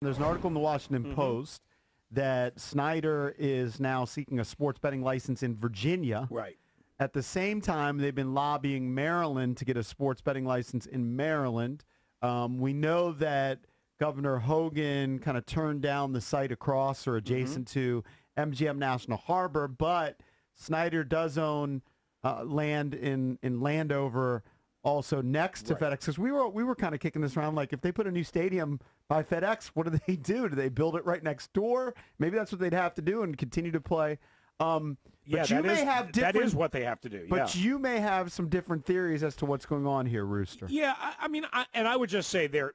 There's an article in the Washington Post that Snyder is now seeking a sports betting license in Virginia. Right. At the same time, they've been lobbying Maryland to get a sports betting license in Maryland. We know that Governor Hogan kind of turned down the site across or adjacent to MGM National Harbor, but Snyder does own land in Landover, also next to FedEx. Because we were kind of kicking this around, like if they put a new stadium by FedEx, what do they do? Do they build it right next door? Maybe that's what they'd have to do and continue to play. But that is what they have to do. But you may have some different theories as to what's going on here, Rooster. Yeah, I would just say they're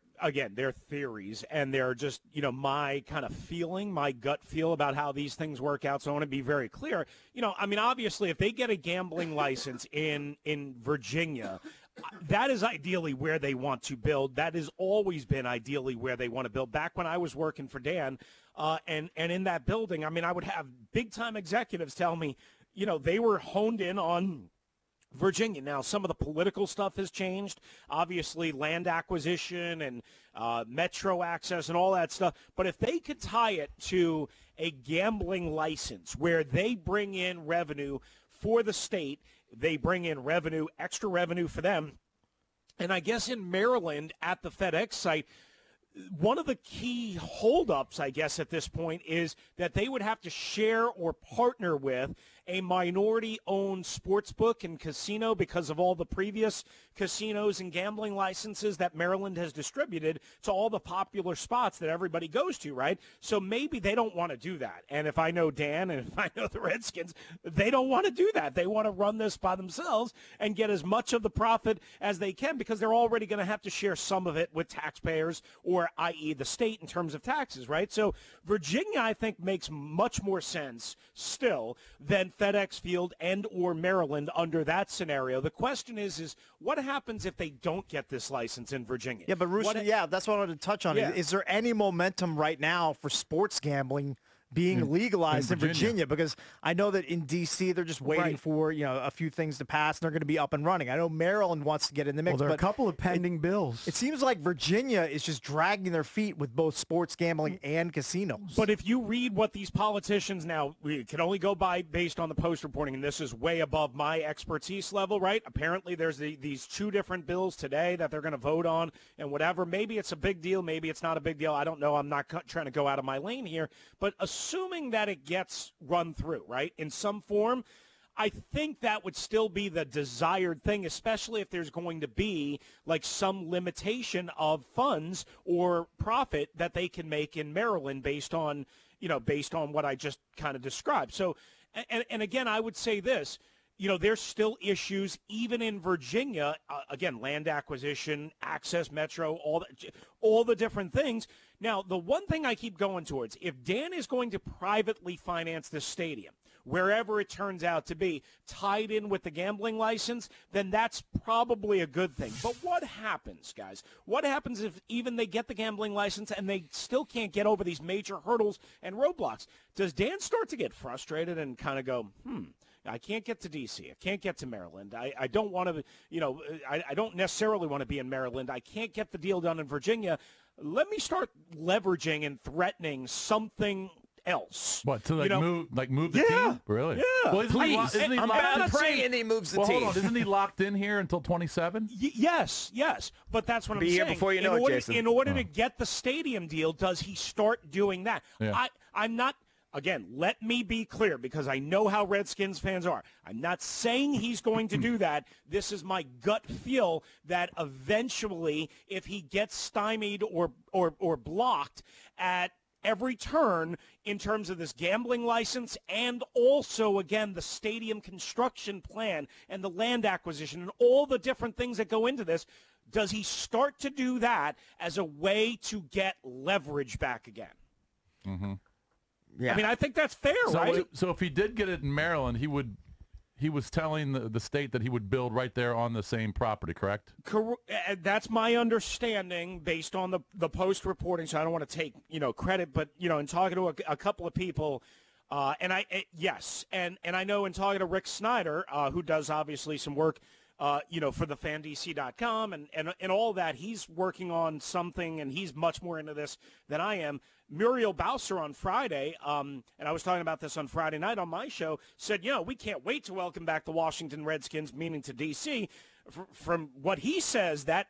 theories, and they're just, my kind of feeling, my gut feel about how these things work out. So I want to be very clear. Obviously, if they get a gambling license in Virginia, that is ideally where they want to build. That has always been ideally where they want to build. Back when I was working for Dan, and in that building, I would have big-time executives tell me, they were honed in on Virginia. Now, some of the political stuff has changed. Obviously, land acquisition and metro access and all that stuff. But if they could tie it to a gambling license where they bring in revenue for the state, they bring in revenue, extra revenue for them. And I guess in Maryland at the FedEx site, one of the key holdups, I guess, at this point is that they would have to share or partner with a minority-owned sports book and casino because of all the previous casinos and gambling licenses that Maryland has distributed to all the popular spots that everybody goes to, right? So maybe they don't want to do that. And if I know Dan and if I know the Redskins, they don't want to do that. They want to run this by themselves and get as much of the profit as they can because they're already going to have to share some of it with taxpayers or i.e. the state in terms of taxes, right? So Virginia, I think, makes much more sense still than FedEx Field and or Maryland under that scenario. The question is what happens if they don't get this license in Virginia? Yeah, but Rooster, that's what I wanted to touch on. Yeah. Is there any momentum right now for sports gambling being legalized in Virginia? Because I know that in D.C. they're just waiting for a few things to pass, and they're going to be up and running. I know Maryland wants to get in the mix. Well, there are a couple of pending bills. It seems like Virginia is just dragging their feet with both sports gambling and casinos. But if you read what these politicians now, we can only go by based on the Post reporting, and this is way above my expertise level, right? Apparently there's these two different bills today that they're going to vote on and whatever. Maybe it's a big deal. Maybe it's not a big deal. I don't know. I'm not trying to go out of my lane here. But assuming that it gets run through, right, in some form, I think that would still be the desired thing, especially if there's going to be like some limitation of funds or profit that they can make in Maryland based on what I just kind of described. So, and again, I would say this. There's still issues even in Virginia, again, land acquisition, access, metro, all the different things. Now, the one thing I keep going towards, if Dan is going to privately finance this stadium, wherever it turns out to be, tied in with the gambling license, then that's probably a good thing. But what happens, guys? What happens if even they get the gambling license and they still can't get over these major hurdles and roadblocks? Does Dan start to get frustrated and kind of go, I can't get to D.C. I can't get to Maryland. I don't want to, I don't necessarily want to be in Maryland. I can't get the deal done in Virginia. Let me start leveraging and threatening something else. What, to move the team? Really? Yeah. Well, isn't he I'm praying he moves the team. Hold on. Isn't he locked in here until 27? Yes. But that's what I'm saying. Be here before you know it, Jason. In order to get the stadium deal, does he start doing that? Yeah. I'm not. Again, let me be clear because I know how Redskins fans are. I'm not saying he's going to do that. This is my gut feel that eventually, if he gets stymied or blocked at every turn in terms of this gambling license and also, again, the stadium construction plan and the land acquisition and all the different things that go into this, does he start to do that as a way to get leverage back again? Mm-hmm. Yeah. I think that's fair, right? So if he did get it in Maryland, he was telling the state that he would build right there on the same property, correct? That's my understanding based on the Post reporting, so I don't want to take credit, but in talking to a couple of people, and I know in talking to Rick Snyder, who does obviously some work for the FanDC.com and all that. He's working on something, and he's much more into this than I am. Muriel Bowser on Friday, and I was talking about this on Friday night on my show, said, we can't wait to welcome back the Washington Redskins, meaning to D.C. From what he says, that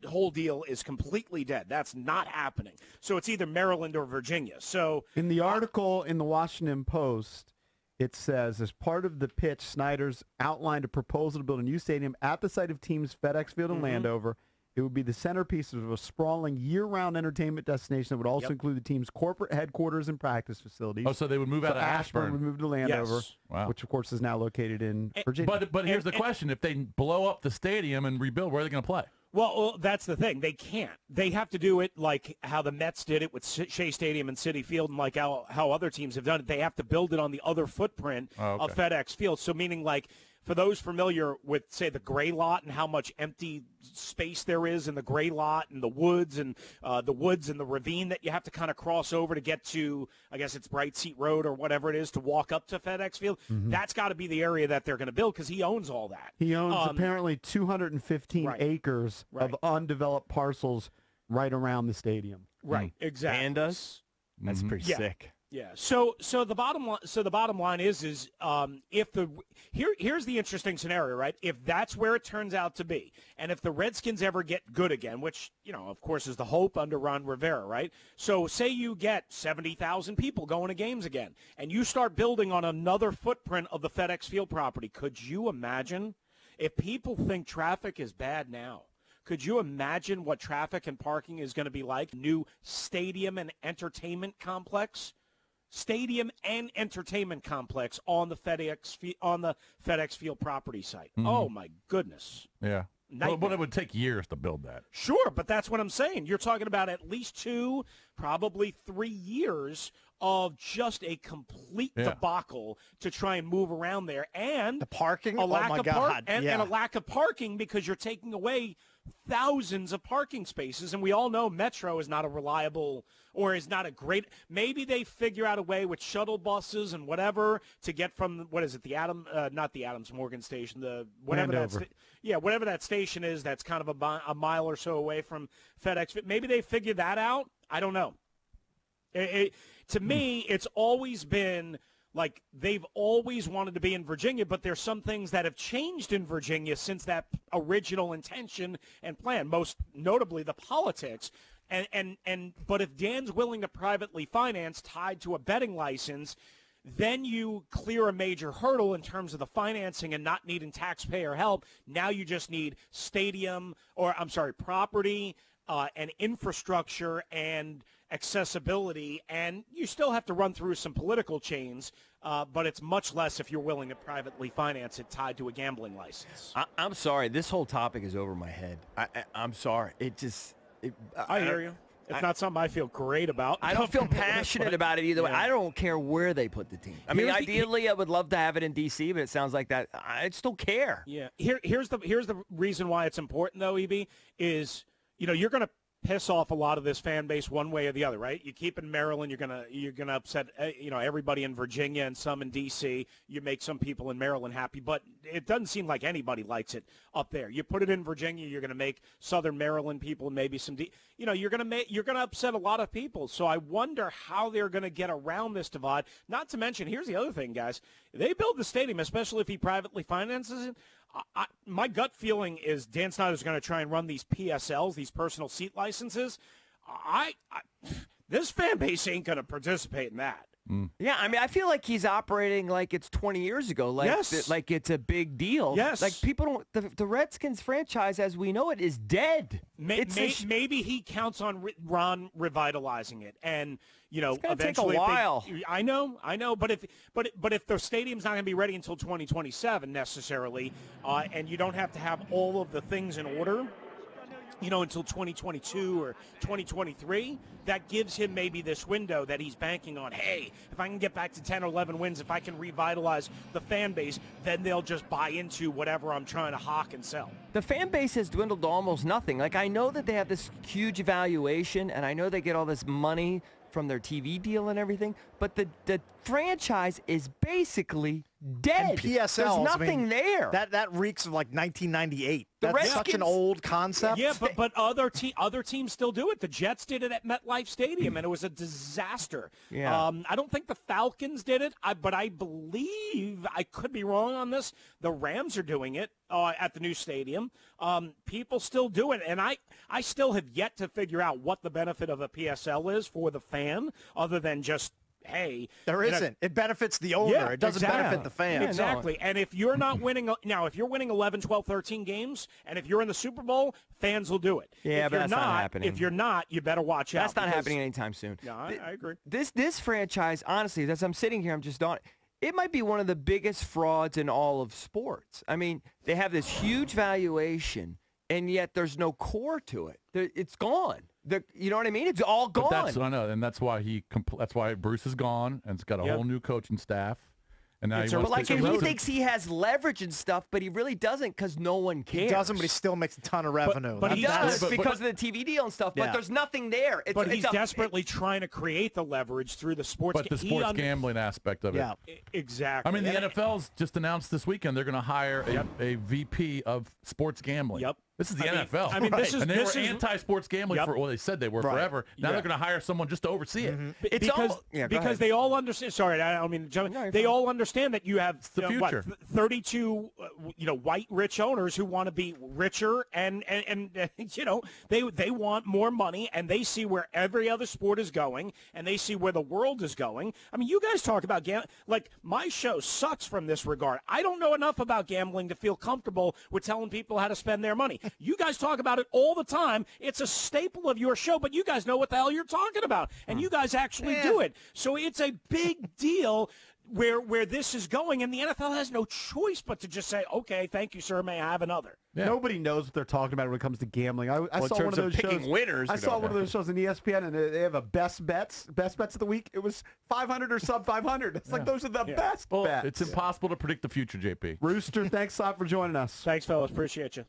whole deal is completely dead. That's not happening. So it's either Maryland or Virginia. So in the article in the Washington Post, it says, as part of the pitch, Snyder's outlined a proposal to build a new stadium at the site of teams FedEx Field in Landover. It would be the centerpiece of a sprawling year-round entertainment destination that would also include the team's corporate headquarters and practice facilities. Oh, so they would move out of Ashburn. Would move to Landover, yes. which, of course, is now located in Virginia. But here's the question. If they blow up the stadium and rebuild, where are they going to play? Well, that's the thing. They can't. They have to do it like how the Mets did it with Shea Stadium and Citi Field, and like how other teams have done it. They have to build it on the other footprint of FedEx Field. So meaning like for those familiar with, say, the gray lot and how much empty space there is in the gray lot and the woods and the ravine that you have to kind of cross over to get to, I guess it's Bright Seat Road or whatever it is to walk up to FedEx Field, that's got to be the area that they're going to build because he owns all that. He owns apparently 215 acres of undeveloped parcels right around the stadium. Right, exactly. And us? That's pretty sick. Yeah. So the bottom line is if here's the interesting scenario, right? If that's where it turns out to be, and if the Redskins ever get good again, which of course is the hope under Ron Rivera, right? So say you get 70,000 people going to games again, and you start building on another footprint of the FedEx Field property. Could you imagine if people think traffic is bad now? Could you imagine what traffic and parking is going to be like? New stadium and entertainment complex. Stadium and entertainment complex on the FedEx Field property site. Oh my goodness! Yeah, but it would take years to build that. Sure, but that's what I'm saying. You're talking about at least 2, probably 3 years of just a complete debacle to try and move around there, and the parking, a lack and a lack of parking because you're taking away thousands of parking spaces, and we all know Metro is not a reliable or is not a great. Maybe they figure out a way with shuttle buses and whatever to get from not the Adams Morgan station, the whatever whatever that station is. That's kind of a mile or so away from FedEx. Maybe they figure that out. I don't know. To me, it's always been like they've always wanted to be in Virginia, but there's some things that have changed in Virginia since that original intention and plan, most notably the politics. But if Dan's willing to privately finance tied to a betting license, then you clear a major hurdle in terms of the financing and not needing taxpayer help. Now you just need property and infrastructure and accessibility, and you still have to run through some political chains, but it's much less if you're willing to privately finance it tied to a gambling license. I'm sorry. This whole topic is over my head. I'm sorry. I hear you. It's not something I feel great about. I don't feel passionate about it either way. I don't care where they put the team. I mean, ideally, I would love to have it in D.C., but it sounds like that. I just don't care. Yeah. Here's the reason why it's important, though, EB, is, you're going to piss off a lot of this fan base one way or the other, right? You keep in Maryland, you're gonna upset everybody in Virginia and some in D.C. You make some people in Maryland happy, but it doesn't seem like anybody likes it up there. You put it in Virginia, you're gonna make Southern Maryland people and maybe some you're gonna upset a lot of people. So I wonder how they're gonna get around this divide. Not to mention, here's the other thing, guys. They build the stadium, especially if he privately finances it. My gut feeling is Dan Snyder's going to try and run these PSLs, these personal seat licenses. This fan base ain't going to participate in that. Yeah, I mean, I feel like he's operating like it's 20 years ago, like it's a big deal. Yes. Like people don't, the Redskins franchise as we know it is dead. Maybe he counts on Ron revitalizing it, and eventually take a while. I know, but if the stadium's not going to be ready until 2027 necessarily, and you don't have to have all of the things in order, until 2022 or 2023, that gives him maybe this window that he's banking on. Hey, if I can get back to 10 or 11 wins, if I can revitalize the fan base, then they'll just buy into whatever I'm trying to hawk and sell. The fan base has dwindled to almost nothing. Like, I know that they have this huge valuation, and I know they get all this money from their TV deal and everything, but the franchise is basically dead. And PSL, there's nothing there. That reeks of like 1998. The That's Redskins, such an old concept. Yeah, but other teams still do it. The Jets did it at MetLife Stadium, and it was a disaster. Yeah. I don't think the Falcons did it, but I believe, I could be wrong on this, the Rams are doing it at the new stadium. People still do it, and I still have yet to figure out what the benefit of a PSL is for the fan, other than just, hey. There isn't. It benefits the owner. Yeah, it doesn't benefit the fan. Exactly. And if you're not winning, now, if you're winning 11, 12, 13 games, and if you're in the Super Bowl, fans will do it. Yeah, but that's not happening. If you're not, you better watch out. That's not happening anytime soon. Yeah, I agree. This franchise, honestly, as I'm sitting here, I'm just on. It might be one of the biggest frauds in all of sports. I mean, they have this huge valuation, and yet there's no core to it. It's gone. You know what I mean? It's all gone. But that's, I know, and that's why that's why Bruce is gone, and it's got a whole new coaching staff. And now he thinks he has leverage and stuff, but he really doesn't because no one cares. He doesn't, but he still makes a ton of revenue. But he does because of the TV deal and stuff, but there's nothing there. But he's desperately trying to create the leverage through the sports. But the sports gambling aspect of it. Yeah, exactly. I mean, the NFL's just announced this weekend they're going to hire a VP of sports gambling. Yep. This is the NFL. I mean, this is, and they were anti-sports gambling for, well, they said they were forever. Now they're going to hire someone just to oversee it. Because they all understand. Sorry, I don't mean to jump. They all understand that you have the future. 32, white rich owners who want to be richer, and they want more money, and they see where every other sport is going, and they see where the world is going. I mean, you guys talk about gambling. Like, my show sucks from this regard. I don't know enough about gambling to feel comfortable with telling people how to spend their money. You guys talk about it all the time. It's a staple of your show, but you guys know what the hell you're talking about, and you guys actually do it. So it's a big deal where this is going, and the NFL has no choice but to just say, okay, thank you, sir, may I have another? Yeah. Nobody knows what they're talking about when it comes to gambling. I saw one of those shows. Winners, I saw one of those shows on ESPN, and they have a best bets of the week. It was 500 or sub 500. It's like those are the best bets. It's impossible to predict the future, JP. Rooster, thanks a lot for joining us. Thanks, fellas. Appreciate you.